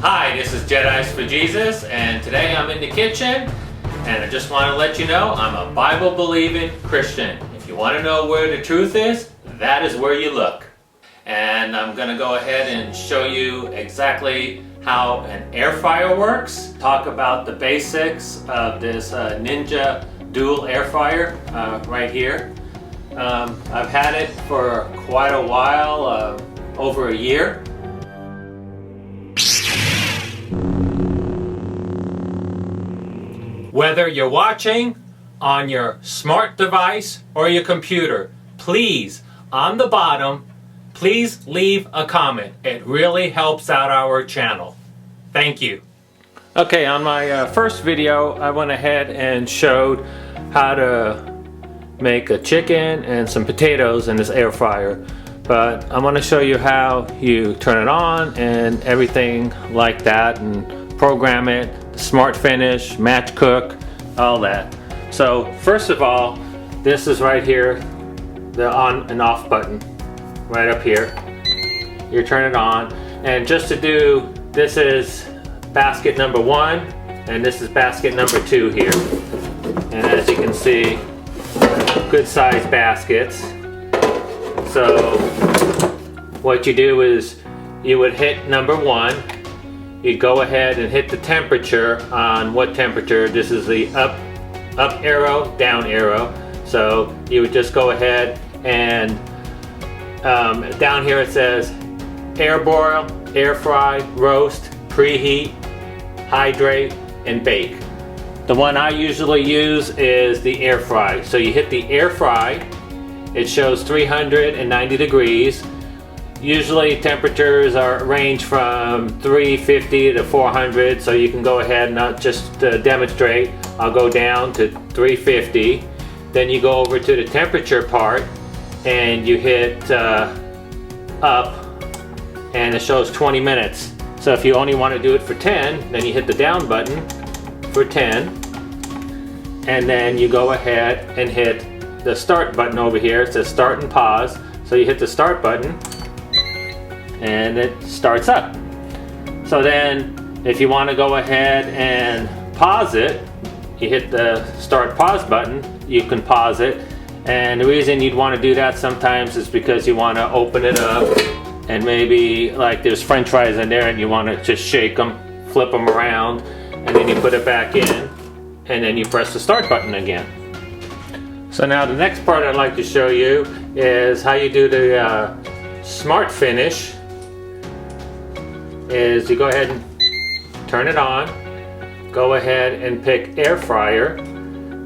Hi, this is Jedi's for Jesus, and today I'm in the kitchen, and I just want to let you know I'm a Bible-believing Christian. If you want to know where the truth is, that is where you look. And I'm going to go ahead and show you exactly how an air fryer works, talk about the basics of this Ninja dual air fryer right here. I've had it for quite a while, over a year. Whether you're watching on your smart device or your computer, please, on the bottom, please leave a comment. It really helps out our channel. Thank you. Okay, on my first video, I went ahead and showed how to make a chicken and some potatoes in this air fryer. But I'm going to show you how you turn it on and everything like that, and program it, smart finish, match cook, all that. So first of all, this is right here, the on and off button, right up here. You turn it on, and just to do, this is basket number 1, and this is basket number 2 here. And as you can see, good sized baskets. So what you do is you would hit number 1. You'd go ahead and hit the temperature on what temperature. This is the up arrow, down arrow. So you would just go ahead and down here it says air broil, air fry, roast, preheat, hydrate, and bake. The one I usually use is the air fry. So you hit the air fry, it shows 390 degrees. Usually temperatures are range from 350 to 400, so you can go ahead and not just demonstrate. I'll go down to 350. Then you go over to the temperature part and you hit up, and it shows 20 minutes. So if you only want to do it for 10, then you hit the down button for 10, and then you go ahead and hit the start button over here. It says start and pause. So you hit the start button and it starts up. So then if you want to go ahead and pause it, you hit the start pause button, you can pause it. And the reason you'd want to do that sometimes is because you want to open it up, and maybe like there's french fries in there and you want to just shake them, flip them around, and then you put it back in, and then you press the start button again. So now the next part I'd like to show you is how you do the smart finish. Is you go ahead and turn it on, go ahead and pick air fryer.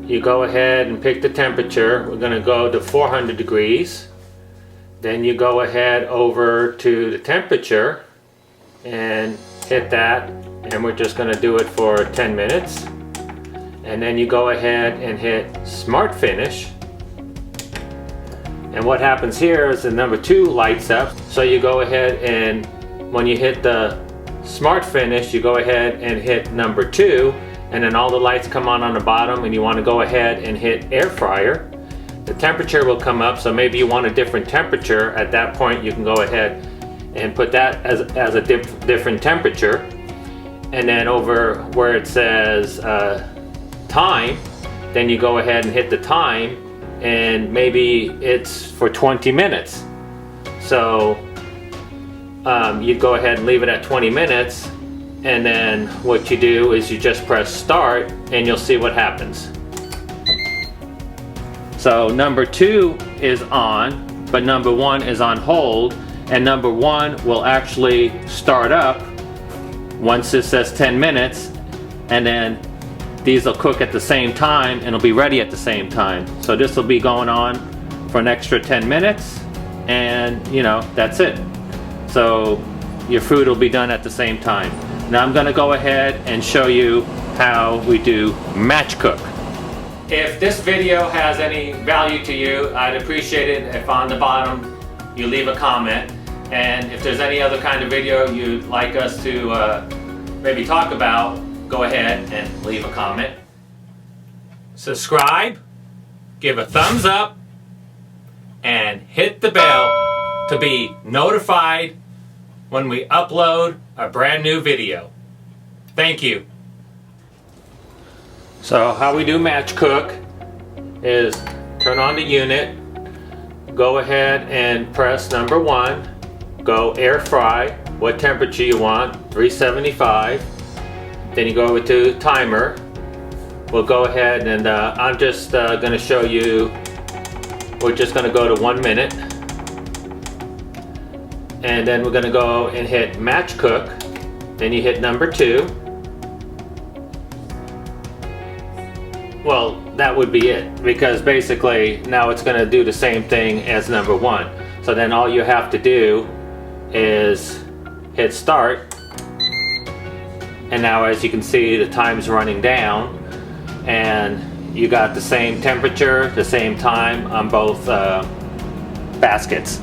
You go ahead and pick the temperature. We're going to go to 400 degrees. Then you go ahead over to the temperature and hit that, and we're just going to do it for 10 minutes. And then you go ahead and hit smart finish. And what happens here is the number 2 lights up. So you go ahead, and when you hit the smart finish, you go ahead and hit number 2, and then all the lights come on the bottom, and you want to go ahead and hit air fryer. The temperature will come up, so maybe you want a different temperature. At that point you can go ahead and put that as a different temperature. And then over where it says time, then you go ahead and hit the time, and maybe it's for 20 minutes. So you'd go ahead and leave it at 20 minutes, and then what you do is you just press start, and you'll see what happens. So number 2 is on, but number 1 is on hold, and number 1 will actually start up once it says 10 minutes, and then these will cook at the same time and it'll be ready at the same time. So this will be going on for an extra 10 minutes, and you know, that's it. So your food will be done at the same time. Now I'm going to go ahead and show you how we do match cook. If this video has any value to you, I'd appreciate it if on the bottom you leave a comment. And if there's any other kind of video you'd like us to maybe talk about, go ahead and leave a comment. Subscribe, give a thumbs up, and hit the bell to be notified when we upload a brand new video. Thank you. So how we do match cook is turn on the unit, go ahead and press number 1, go air fry, what temperature you want, 375. Then you go over to timer. We'll go ahead and I'm just going to show you, we're just going to go to 1 minute. And then we're going to go and hit match cook. Then you hit number 2. Well, that would be it, because basically now it's going to do the same thing as number 1. So then all you have to do is hit start. And now as you can see, the time's running down. And you got the same temperature, the same time on both baskets.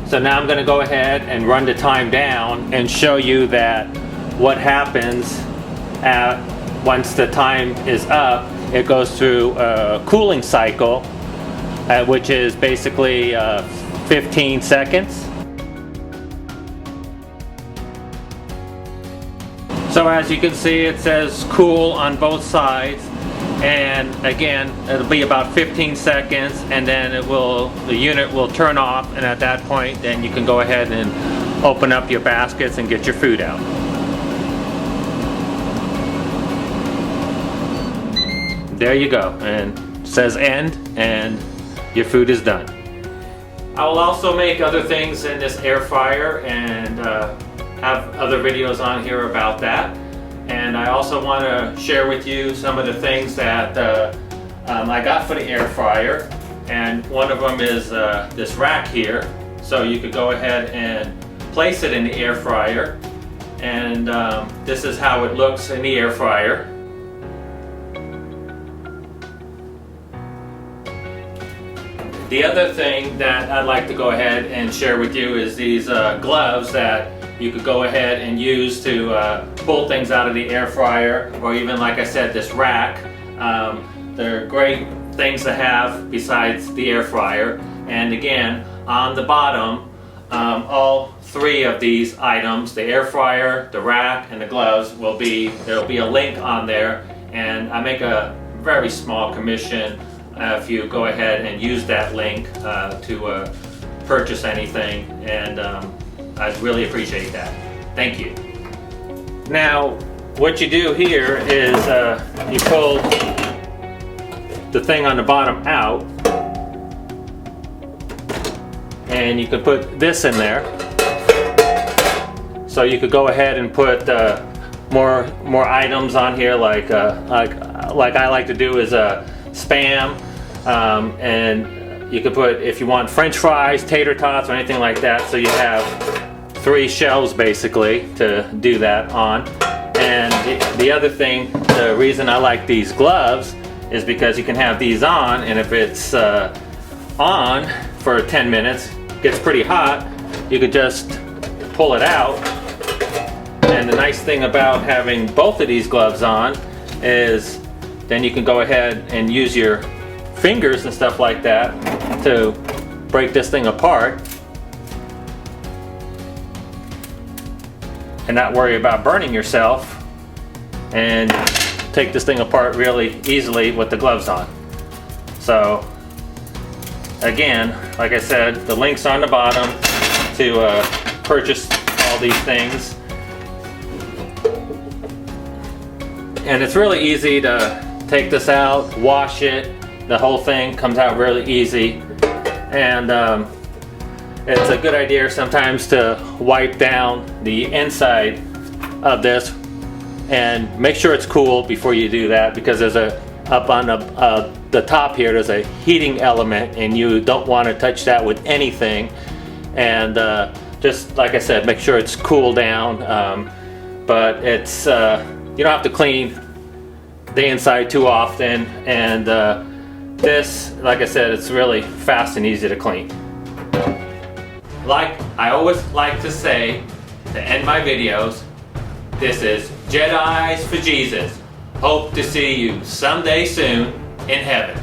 So now I'm going to go ahead and run the time down and show you that what happens once the time is up. It goes through a cooling cycle, which is basically 15 seconds. So as you can see, it says cool on both sides. And again, it'll be about 15 seconds, and then the unit will turn off, and at that point then you can go ahead and open up your baskets and get your food out. There you go, and it says end, and your food is done. I will also make other things in this air fryer and have other videos on here about that. And I also want to share with you some of the things that I got for the air fryer. And one of them is this rack here. So you could go ahead and place it in the air fryer. And this is how it looks in the air fryer. The other thing that I'd like to go ahead and share with you is these gloves that you could go ahead and use to pull things out of the air fryer, or even, like I said, this rack. They're great things to have besides the air fryer. And again, on the bottom, all 3 of these items, the air fryer, the rack, and the gloves, there'll be a link on there. And I make a very small commission if you go ahead and use that link to purchase anything. And I'd really appreciate that. Thank you. Now, what you do here is you pull the thing on the bottom out, and you can put this in there. So you could go ahead and put more items on here, like I like to do is Spam, and you could put, if you want, French fries, tater tots, or anything like that. So you have 3 shelves basically to do that on. And the other thing, the reason I like these gloves is because you can have these on, and if it's on for 10 minutes, gets pretty hot, you could just pull it out. And the nice thing about having both of these gloves on is then you can go ahead and use your fingers and stuff like that to break this thing apart and not worry about burning yourself, and take this thing apart really easily with the gloves on. So again, like I said, the link's on the bottom to purchase all these things. And it's really easy to take this out, wash it. The whole thing comes out really easy. And it's a good idea sometimes to wipe down the inside of this and make sure it's cool before you do that, because there's up on the top here, there's a heating element, and you don't want to touch that with anything. And just like I said, make sure it's cooled down. But it's you don't have to clean the inside too often. And this, like I said, it's really fast and easy to clean. Like I always like to say to end my videos, this is Jedi's for Jesus. Hope to see you someday soon in heaven.